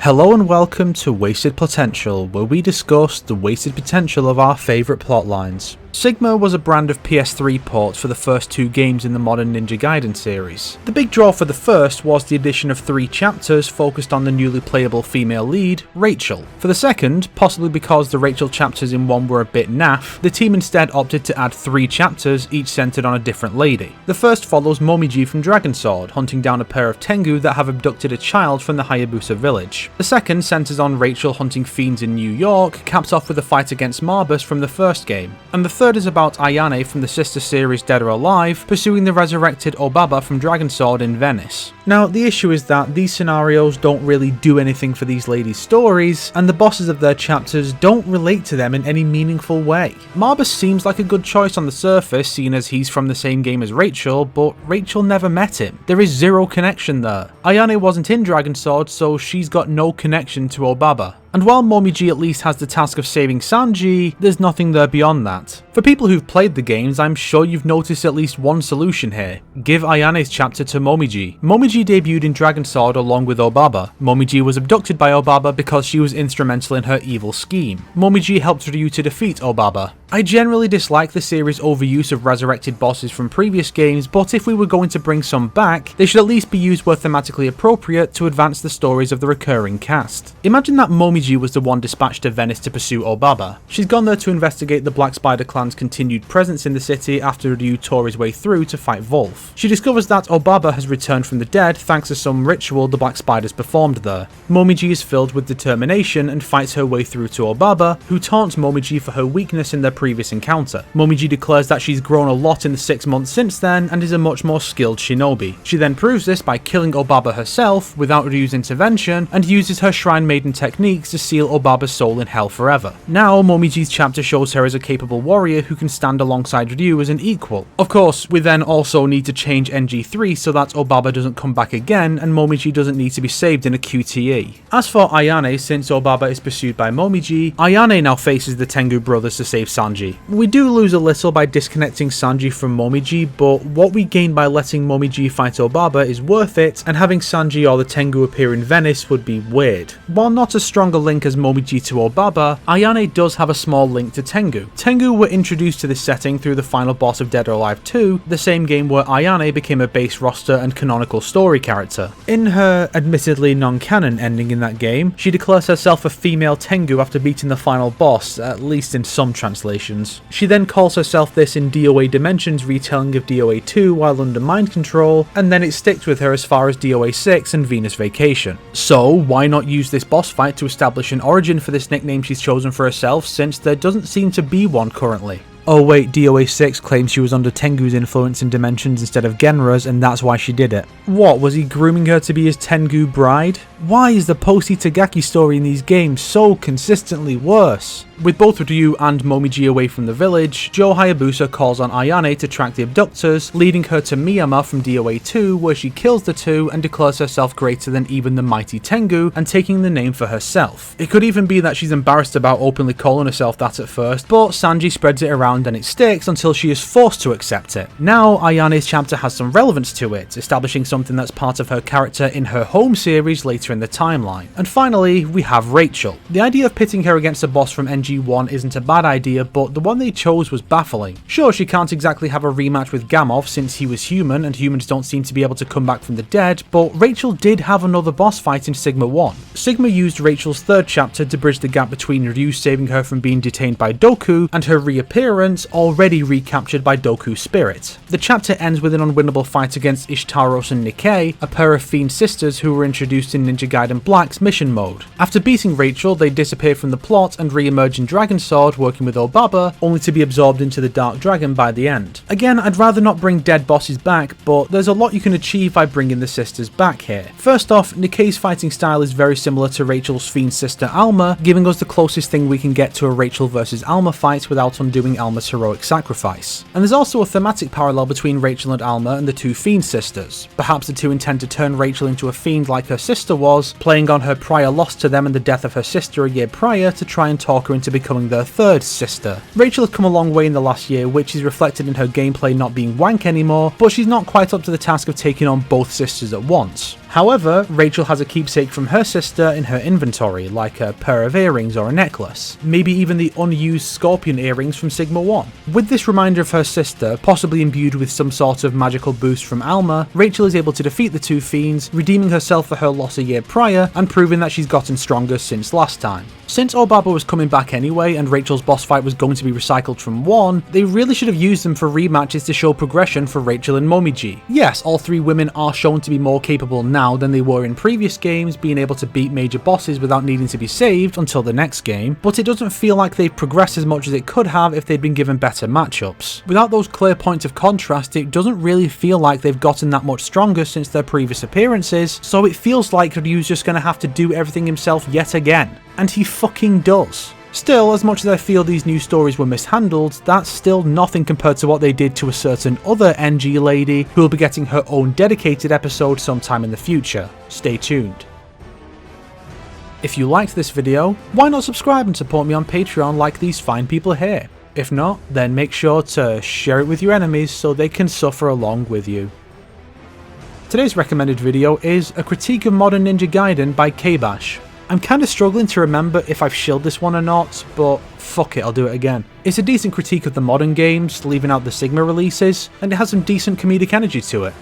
Hello and welcome to Wasted Plotential, where we discuss the wasted potential of our favourite plotlines. Sigma was a brand of PS3 ports for the first two games in the modern Ninja Gaiden series. The big draw for the first was the addition of 3 chapters focused on the newly playable female lead, Rachel. For the second, possibly because the Rachel chapters in one were a bit naff, the team instead opted to add 3 chapters, each centered on a different lady. The first follows Momiji from Dragon Sword, hunting down a pair of Tengu that have abducted a child from the Hayabusa village. The second centers on Rachel hunting fiends in New York, capped off with a fight against Marbus from the first game. And the third is about Ayane from the sister series Dead or Alive, pursuing the resurrected Obaba from Dragon Sword in Venice. Now, the issue is that these scenarios don't really do anything for these ladies' stories, and the bosses of their chapters don't relate to them in any meaningful way. Marbus seems like a good choice on the surface, seeing as he's from the same game as Rachel, but Rachel never met him. There is zero connection there. Ayane wasn't in Dragon Sword, so she's got no connection to Obaba. And while Momiji at least has the task of saving Sanji, there's nothing there beyond that. For people who've played the games, I'm sure you've noticed at least one solution here. Give Ayane's chapter to Momiji. Momiji debuted in Dragon Sword along with Obaba. Momiji was abducted by Obaba because she was instrumental in her evil scheme. Momiji helped Ryu to defeat Obaba. I generally dislike the series' overuse of resurrected bosses from previous games, but if we were going to bring some back, they should at least be used where thematically appropriate to advance the stories of the recurring cast. Imagine that Momiji was the one dispatched to Venice to pursue Obaba. She's gone there to investigate the Black Spider clan's continued presence in the city after Ryu tore his way through to fight Wolf. She discovers that Obaba has returned from the dead thanks to some ritual the Black Spiders performed there. Momiji is filled with determination and fights her way through to Obaba, who taunts Momiji for her weakness in their previous encounter. Momiji declares that she's grown a lot in the 6 months since then and is a much more skilled shinobi. She then proves this by killing Obaba herself without Ryu's intervention and uses her Shrine Maiden techniques to seal Obaba's soul in hell forever. Now, Momiji's chapter shows her as a capable warrior who can stand alongside Ryu as an equal. Of course, we then also need to change NG3 so that Obaba doesn't come back again and Momiji doesn't need to be saved in a QTE. As for Ayane, since Obaba is pursued by Momiji, Ayane now faces the Tengu brothers to save Sanji. We do lose a little by disconnecting Sanji from Momiji, but what we gain by letting Momiji fight Obaba is worth it, and having Sanji or the Tengu appear in Venice would be weird. While not as strong a link as Momiji to Obaba, Ayane does have a small link to Tengu. Tengu were introduced to this setting through the final boss of Dead or Alive 2, the same game where Ayane became a base roster and canonical story character. In her admittedly non-canon ending in that game, she declares herself a female Tengu after beating the final boss, at least in some translations. She then calls herself this in DOA Dimensions retelling of DOA 2 while under mind control, and then it sticks with her as far as DOA 6 and Venus Vacation. So why not use this boss fight to establish an origin for this nickname she's chosen for herself, since there doesn't seem to be one currently? Oh wait, DOA 6 claims she was under Tengu's influence in Dimensions instead of Genra's and that's why she did it. What, was he grooming her to be his Tengu bride? Why is the post-Itagaki story in these games so consistently worse? With both Ryu and Momiji away from the village, Joe Hayabusa calls on Ayane to track the abductors, leading her to Miyama from DOA 2 where she kills the two and declares herself greater than even the mighty Tengu and taking the name for herself. It could even be that she's embarrassed about openly calling herself that at first, but Sanji spreads it around and it sticks until she is forced to accept it. Now Ayane's chapter has some relevance to it, establishing something that's part of her character in her home series later in the timeline. And finally, we have Rachel. The idea of pitting her against a boss from NG1 isn't a bad idea, but the one they chose was baffling. Sure, she can't exactly have a rematch with Gamov since he was human and humans don't seem to be able to come back from the dead, but Rachel did have another boss fight in Sigma 1. Sigma used Rachel's third chapter to bridge the gap between Ryu saving her from being detained by Doku and her reappearance, already recaptured by Doku's spirit. The chapter ends with an unwinnable fight against Ishtaros and Nikkei, a pair of fiend sisters who were introduced in Ninja Gaiden Black's mission mode. After beating Rachel, they disappear from the plot and re-emerge in Dragon Sword working with Obaba, only to be absorbed into the Dark Dragon by the end. Again, I'd rather not bring dead bosses back, but there's a lot you can achieve by bringing the sisters back here. First off, Nikkei's fighting style is very similar to Rachel's fiend sister Alma, giving us the closest thing we can get to a Rachel versus Alma fight without undoing Alma's heroic sacrifice. And there's also a thematic parallel between Rachel and Alma and the two fiend sisters. Perhaps the two intend to turn Rachel into a fiend like her sister was, playing on her prior loss to them and the death of her sister a year prior to try and talk her into becoming their third sister. Rachel has come a long way in the last year, which is reflected in her gameplay not being wank anymore, but she's not quite up to the task of taking on both sisters at once. However, Rachel has a keepsake from her sister in her inventory, like a pair of earrings or a necklace, maybe even the unused scorpion earrings from Sigma 1. With this reminder of her sister, possibly imbued with some sort of magical boost from Alma, Rachel is able to defeat the two fiends, redeeming herself for her loss a year prior and proving that she's gotten stronger since last time. Since Obaba was coming back anyway and Rachel's boss fight was going to be recycled from 1, they really should have used them for rematches to show progression for Rachel and Momiji. Yes, all three women are shown to be more capable now than they were in previous games, being able to beat major bosses without needing to be saved until the next game, but it doesn't feel like they've progressed as much as it could have if they'd been given better matchups. Without those clear points of contrast, it doesn't really feel like they've gotten that much stronger since their previous appearances, so it feels like Ryu's just gonna have to do everything himself yet again. And he fucking does. Still, as much as I feel these new stories were mishandled, that's still nothing compared to what they did to a certain other NG lady who will be getting her own dedicated episode sometime in the future. Stay tuned. If you liked this video, why not subscribe and support me on Patreon like these fine people here? If not, then make sure to share it with your enemies so they can suffer along with you. Today's recommended video is a critique of Modern Ninja Gaiden by K-Bash. I'm kinda struggling to remember if I've shilled this one or not, but fuck it, I'll do it again. It's a decent critique of the modern games, leaving out the Sigma releases, and it has some decent comedic energy to it.